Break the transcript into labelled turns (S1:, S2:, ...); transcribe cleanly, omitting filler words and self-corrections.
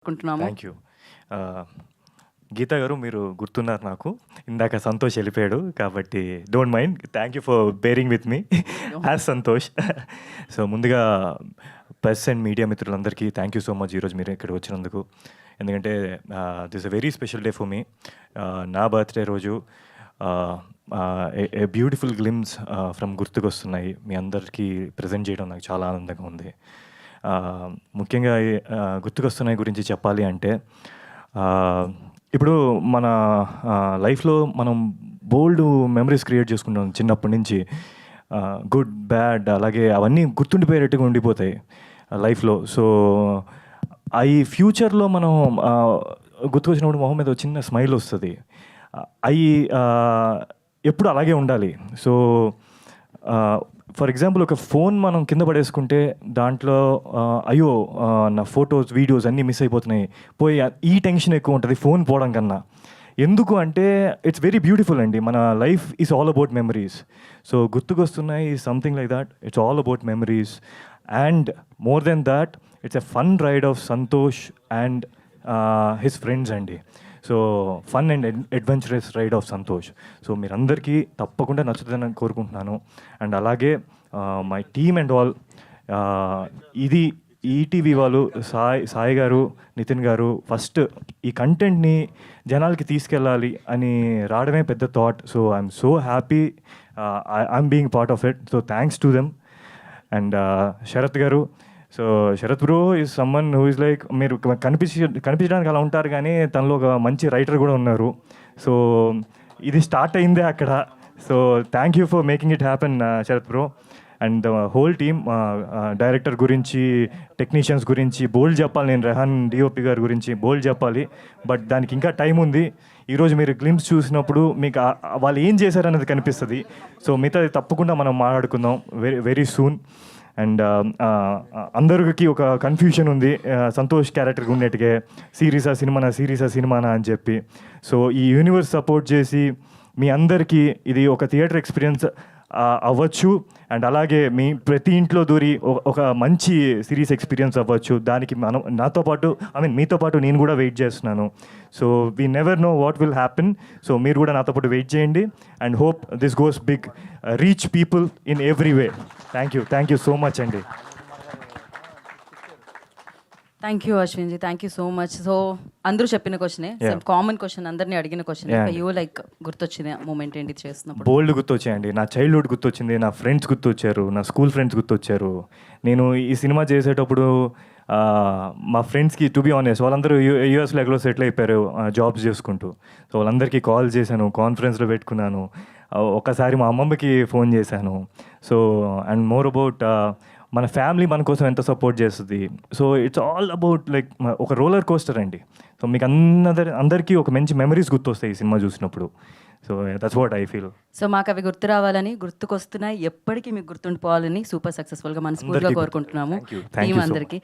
S1: అనుకుంటున్నాము.
S2: Thank you. గీత గారు మీరు గుర్తున్నారు నాకు. ఇందాక సంతోష్ వెళ్ళిపోయాడు కాబట్టి don't mind. Thank you for bearing with me as Santosh. So ముందుగా ప్రెస్ అండ్ మీడియా మిత్రులందరికీ థ్యాంక్ యూ సో మచ్ ఈరోజు మీరు ఇక్కడికి వచ్చినందుకు. ఎందుకంటే this a very special day for me. నా బర్త్డే రోజు ఏ బ్యూటిఫుల్ గ్లిమ్స్ ఫ్రమ్ గుర్తుకొస్తున్నాయి మీ అందరికీ ప్రజెంట్ చేయడం నాకు చాలా ఆనందంగా ఉంది. ముఖ్యంగా గుర్తుకొస్తున్నాయి గురించి చెప్పాలి అంటే ఇప్పుడు మన లైఫ్లో మనం బోల్డ్ మెమరీస్ క్రియేట్ చేసుకుంటాం చిన్నప్పటి నుంచి. గుడ్ బ్యాడ్ అలాగే అవన్నీ గుర్తుండిపోయేటట్టుగా ఉండిపోతాయి లైఫ్లో. సో అవి ఫ్యూచర్లో మనం గుర్తుకొచ్చినప్పుడు మొహం మీద ఒక చిన్న స్మైల్ వస్తుంది. అవి ఎప్పుడు అలాగే ఉండాలి. సో ఫర్ ఎగ్జాంపుల్ ఒక ఫోన్ మనం కింద పడేసుకుంటే దాంట్లో అయ్యో నా ఫొటోస్ వీడియోస్ అన్నీ మిస్ అయిపోతున్నాయి పోయి ఈ టెన్షన్ ఎక్కువ ఉంటుంది ఫోన్ పోవడం కన్నా. ఎందుకు అంటే ఇట్స్ వెరీ బ్యూటిఫుల్ అండి. మన life is all about memories. So గుర్తుకొస్తున్నాయి something like that. It's all about memories and more than that it's a fun ride of Santosh and his friends అండి. So fun and adventurous ride of Santosh. So మీరందరికీ తప్పకుండా నచ్చుతుందని కోరుకుంటున్నాను. And అలాగే my team and all, ఇది ETV వాళ్ళు సాయి గారు, నితిన్ గారు ఫస్ట్ ఈ కంటెంట్ని జనాలకి తీసుకెళ్ళాలి అని రావడమే పెద్ద thought. So I'm so happy I'm being part of it. So thanks to them. And Sharath garu, so Sharath bro is someone who is like, మీరు కనిపించడానికి అలా ఉంటారు కానీ తనలో ఒక మంచి రైటర్ కూడా ఉన్నారు. సో ఇది స్టార్ట్ అయిందే అక్కడ. So thank you for making it happen Sharath bro. And the whole team, director గురించి, టెక్నీషియన్స్ గురించి బోల్డ్ చెప్పాలి. నేను రెహాన్ డిఓపి గారి గురించి బోల్డ్ చెప్పాలి, బట్ దానికి ఇంకా టైం ఉంది. ఈరోజు మీరు గ్లిమ్స్ చూసినప్పుడు మీకు వాళ్ళు ఏం చేశారనేది కనిపిస్తుంది. సో మిగతాది తప్పకుండా మనం మాట్లాడుకుందాం వెరీ వెరీ సూన్. అండ్ అందరికి ఒక కన్ఫ్యూషన్ ఉంది సంతోష్ క్యారెక్టర్కి ఉన్నట్టుగా, సిరీసా సినిమానా అని చెప్పి. సో ఈ యూనివర్స్ సపోర్ట్ చేసి మీ అందరికీ ఇది ఒక థియేటర్ ఎక్స్పీరియన్స్ అవ్వచ్చు. అండ్ అలాగే మీ ప్రతి ఇంట్లో దూరి ఒక మంచి సిరీస్ ఎక్స్పీరియన్స్ అవ్వచ్చు. దానికి మనం నాతో పాటు మీతో పాటు నేను కూడా వెయిట్ చేస్తున్నాను. So we never know what will happen. So మీరు కూడా నాతో పాటు వెయిట్ చేయండి. And hope this goes big, reach people in every way. Thank you so much అండి.
S1: Thank you Ashwin ji, thank you so much. So అందరూ చెప్పిన క్వశ్చనే, కామన్ క్వశ్చన్, అందరినీ అడిగిన క్వశ్చన్. యూ లైక్ గుర్తొచ్చిన మూమెంట్ ఏంటి చేస్తున్నప్పుడు?
S2: బోల్డ్ గుర్తొచ్చాయండి. నా చైల్డ్హుడ్ గుర్తొచ్చింది, నా ఫ్రెండ్స్ గుర్తొచ్చారు, నా స్కూల్ ఫ్రెండ్స్ గుర్తొచ్చారు. నేను ఈ సినిమా చేసేటప్పుడు మా ఫ్రెండ్స్కి టు బి ఆనెస్ట్ వాళ్ళందరూ యూఎస్లో ఎక్కడో సెటిల్ అయిపోయారు జాబ్స్ చేసుకుంటూ. సో వాళ్ళందరికీ కాల్ చేశాను, కాన్ఫరెన్స్లో పెట్టుకున్నాను. ఒకసారి మా అమ్మమ్మకి ఫోన్ చేశాను. సో అండ్ మోర్ అబౌట్ మన ఫ్యామిలీ మన కోసం ఎంత సపోర్ట్ చేస్తుంది. So it's all about like ఒక రోలర్ కోస్టర్ అండి. సో మీకు అందరికీ ఒక మంచి మెమరీస్ గుర్తొస్తాయి ఈ సినిమా చూసినప్పుడు. So that's what I feel.
S1: So మాకు అవి గుర్తు రావాలని, గుర్తుకొస్తున్నాయి ఎప్పటికీ మీకు గుర్తుండిపోవాలని సూపర్ సక్సెస్ఫుల్గా మనస్ఫూర్తిగా కోరుకుంటున్నాము టీం అందరికీ.